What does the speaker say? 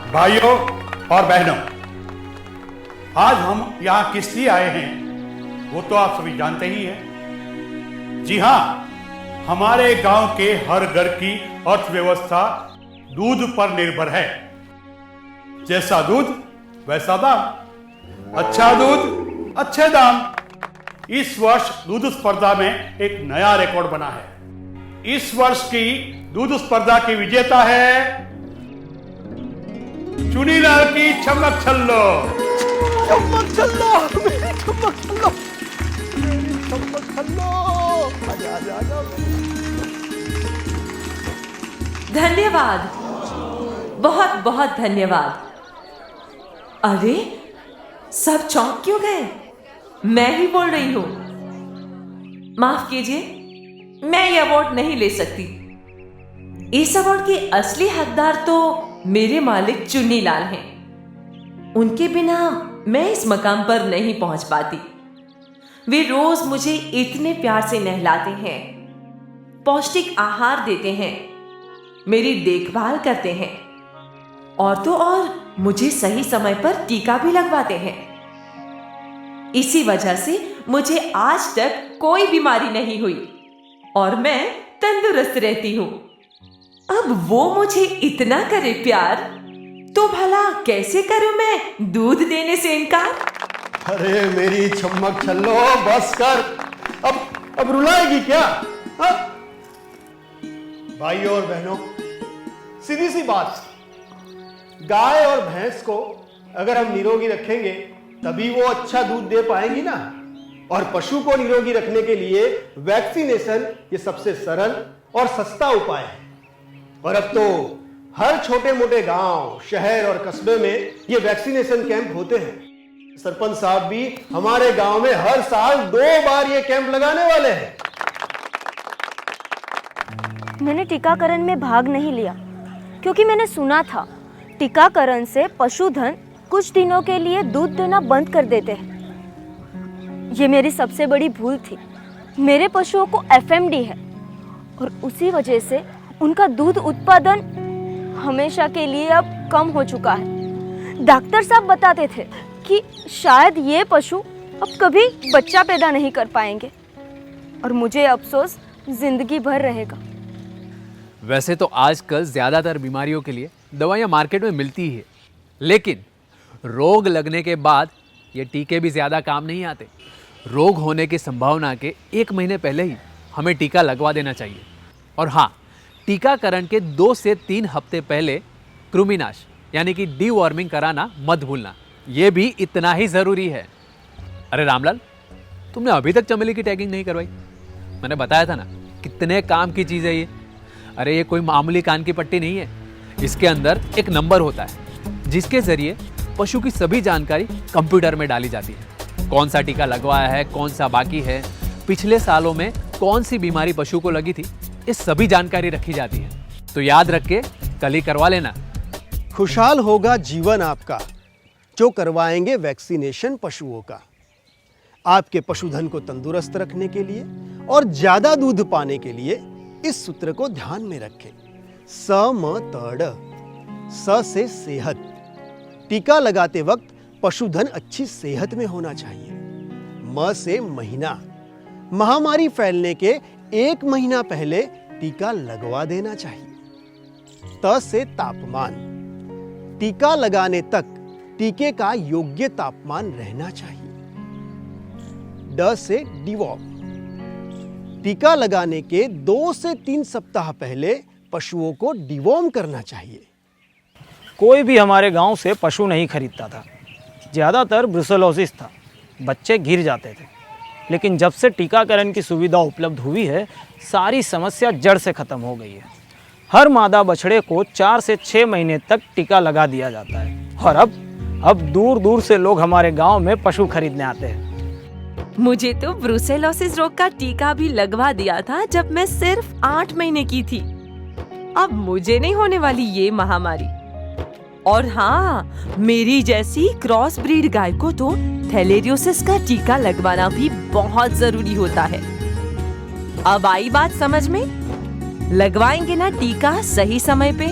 भाइयों और बहनों, आज हम यहाँ किस लिए आए हैं वो तो आप सभी जानते ही हैं। जी हाँ, हमारे गांव के हर घर की अर्थव्यवस्था दूध पर निर्भर है। जैसा दूध वैसा दाम, अच्छा दूध अच्छे दाम। इस वर्ष दूध स्पर्धा में एक नया रिकॉर्ड बना है। इस वर्ष की दूध स्पर्धा की विजेता है चुनीलाल की चमक छल्लो। चम्मच छल्लो, मेरी चम्मच छल्लो, मेरी चम्मच छल्लो। आजा आजा आजा। धन्यवाद, बहुत बहुत धन्यवाद। अरे सब चौंक क्यों गए? मैं ही बोल रही हूं। माफ कीजिए, मैं ये अवार्ड नहीं ले सकती। इस अवार्ड के असली हकदार तो मेरे मालिक चुन्नीलाल हैं। उनके बिना मैं इस मकाम पर नहीं पहुंच पाती। वे रोज मुझे इतने प्यार से नहलाते हैं, पौष्टिक आहार देते हैं, मेरी देखभाल करते हैं और तो और मुझे सही समय पर टीका भी लगवाते हैं। इसी वजह से मुझे आज तक कोई बीमारी नहीं हुई और मैं तंदुरुस्त रहती हूं। अब वो मुझे इतना करे प्यार तो भला कैसे करूं मैं दूध देने से इनकार? अरे मेरी चम्मच छल्लो, बस कर। अब रुलाएगी क्या? हा? भाइयों और बहनों, सीधी सी बात, गाय और भैंस को अगर हम निरोगी रखेंगे तभी वो अच्छा दूध दे पाएंगी ना। और पशु को निरोगी रखने के लिए वैक्सीनेशन ये सबसे सरल और सस्ता उपाय है। और अब तो हर छोटे मोटे गांव, शहर और कस्बे में ये वैक्सीनेशन कैंप होते हैं। सरपंच साहब भी हमारे गांव में हर साल 2 बार ये कैंप लगाने वाले हैं। मैंने टीकाकरण में भाग नहीं लिया क्योंकि मैंने सुना था टीकाकरण से पशुधन कुछ दिनों के लिए दूध देना बंद कर देते हैं। ये मेरी सबसे बड़ी भूल थी। मेरे पशुओं को एफएमडी है और उसी वजह से उनका दूध उत्पादन हमेशा के लिए अब कम हो चुका है। डॉक्टर साहब बताते थे कि शायद ये पशु अब कभी बच्चा पैदा नहीं कर पाएंगे और मुझे अफसोस जिंदगी भर रहेगा। वैसे तो आजकल ज़्यादातर बीमारियों के लिए दवाइयाँ मार्केट में मिलती ही है, लेकिन रोग लगने के बाद ये टीके भी ज़्यादा काम नहीं आते। रोग होने की संभावना के 1 महीने पहले ही हमें टीका लगवा देना चाहिए। और हाँ, टीकाकरण के 2 से 3 हफ्ते पहले कृमिनाश यानी कि डीवॉर्मिंग कराना मत भूलना, ये भी इतना ही ज़रूरी है। अरे रामलाल, तुमने अभी तक चमेली की टैगिंग नहीं करवाई? मैंने बताया था ना, कितने काम की चीज़ है ये। अरे ये कोई मामूली कान की पट्टी नहीं है। इसके अंदर एक नंबर होता है जिसके ज़रिए पशु की सभी जानकारी कंप्यूटर में डाली जाती है। कौन सा टीका लगवाया है, कौन सा बाकी है, पिछले सालों में कौन सी बीमारी पशु को लगी थी, ये सभी जानकारी रखी जाती है। तो याद रख के कल ही करवा लेना। खुशहाल होगा जीवन आपका जो करवाएंगे वैक्सीनेशन पशुओं का। आपके पशुधन को तंदुरुस्त रखने के लिए और ज्यादा दूध पाने के लिए इस सूत्र को ध्यान में रखें। स म त ड़। स से सेहत। टीका लगाते वक्त पशुधन अच्छी सेहत में होना चाहिए। म से महीना। महामारी फैलने के 1 महीना पहले टीका लगवा देना चाहिए। त से तापमान। टीका लगाने तक टीके का योग्य तापमान रहना चाहिए। ड से डिवॉर्म। टीका लगाने के 2 से 3 सप्ताह पहले पशुओं को डिवॉर्म करना चाहिए। कोई भी हमारे गांव से पशु नहीं खरीदता था। ज़्यादातर ब्रुसेलोसिस था, बच्चे गिर जाते थे। लेकिन जब से टीकाकरण की सुविधा उपलब्ध हुई है, सारी समस्या जड़ से ख़त्म हो गई है। हर मादा बछड़े को 4 से 6 महीने तक टीका लगा दिया जाता है और अब दूर दूर से लोग हमारे गांव में पशु खरीदने आते हैं। मुझे तो ब्रुसेलोसिस रोग का टीका भी लगवा दिया था जब मैं सिर्फ 8 महीने की थी। अब मुझे नहीं होने वाली ये महामारी। और हाँ, मेरी जैसी क्रॉस ब्रीड गाय को तो थैलेरियोसिस का टीका लगवाना भी बहुत जरूरी होता है। अब आई बात समझ में? लगवाएंगे ना टीका सही समय पे?